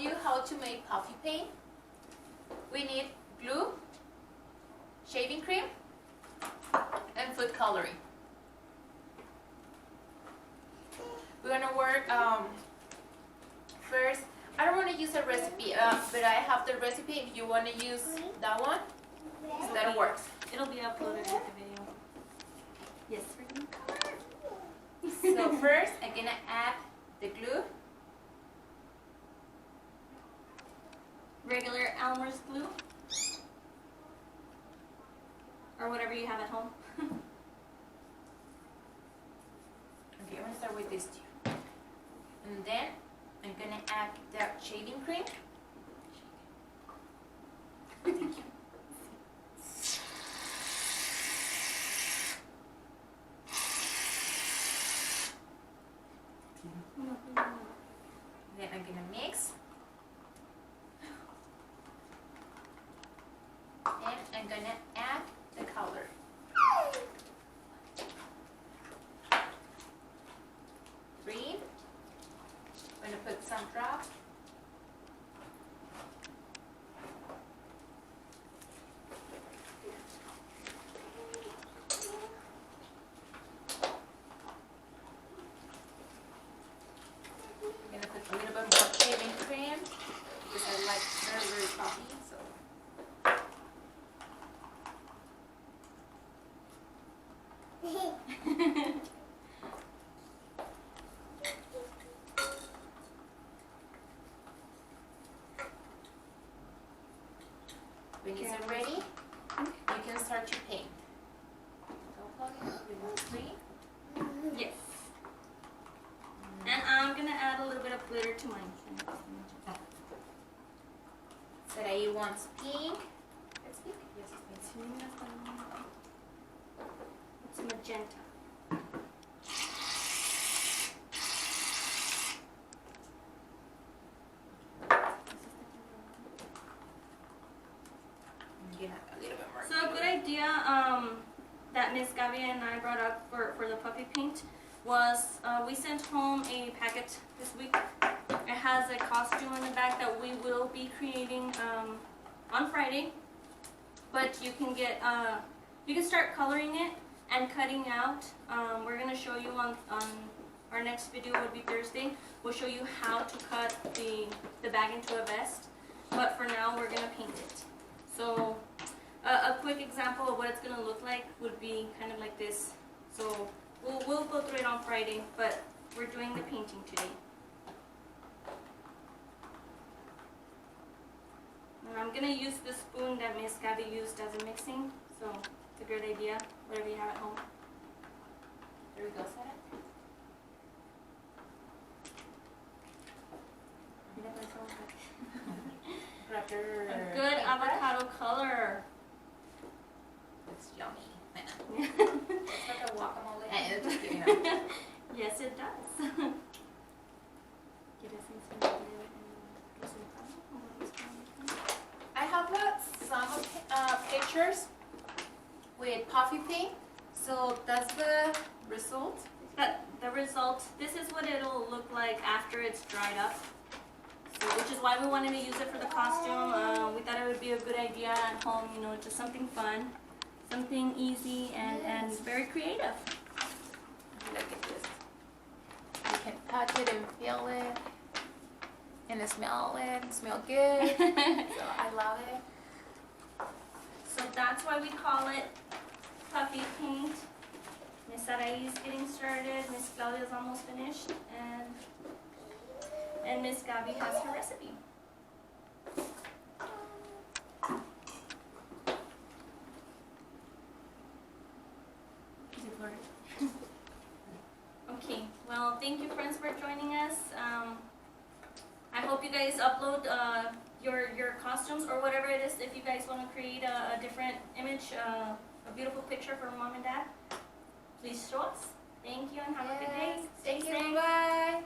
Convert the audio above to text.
you how to make puffy paint. We need glue, shaving cream, and food coloring. We're gonna work first. I don't want to use a recipe, but I have the recipe. If you want to use that one, that works. It'll be uploaded with the video. Yes, we're gonna color. So first, I'm gonna add the glue. Regular Elmer's glue, or whatever you have at home. Okay, I'm gonna start with this two, and then I'm gonna add the shaving cream. Thank you. Then I'm gonna mix. And I'm gonna add the color. Green. I'm gonna put some drops. I'm gonna put a little bit more shaving cream because I like very puffy. So. When it's ready, you can start to paint. So, Claudia, you want green? Yes. And I'm gonna add a little bit of glitter to mine. Sarai wants pink. It's pink? Yes, it's pink. It's magenta. A little bit more. So a good idea that Miss Gabby and I brought up for the puppy paint was we sent home a packet this week. It has a costume in the back that we will be creating on Friday. But you can get you can start coloring it and cutting out. We're gonna show you on our next video would be Thursday. We'll show you how to cut the bag into a vest. But for now, we're gonna paint it. So a quick example of what it's gonna look like would be kind of like this. So we'll go through it on Friday, but we're doing the painting today. And I'm gonna use the spoon that Miss Gabby used as a mixing, so it's a great idea, whatever you have at home. There we go, Sarah. A good avocado color. It's yummy. It's like a guacamole. Yes, it does. I have some pictures with puffy paint. So that's the result. The result, this is what it'll look like after it's dried up. So, which is why we wanted to use it for the costume. We thought it would be a good idea at home, you know, just something fun, something easy and very creative. Look at this. You can touch it and feel it. And smell it. Smell good. So I love it. So that's why we call it puffy paint. Miss Sarai is getting started. Miss Claudia is almost finished, and Miss Gabby has her recipe. Okay. Well, thank you, friends, for joining us. I hope you guys upload your costumes or whatever it is. If you guys want to create a different image, a beautiful picture for mom and dad, please show us. Thank you and have a good day. Thank you. Bye.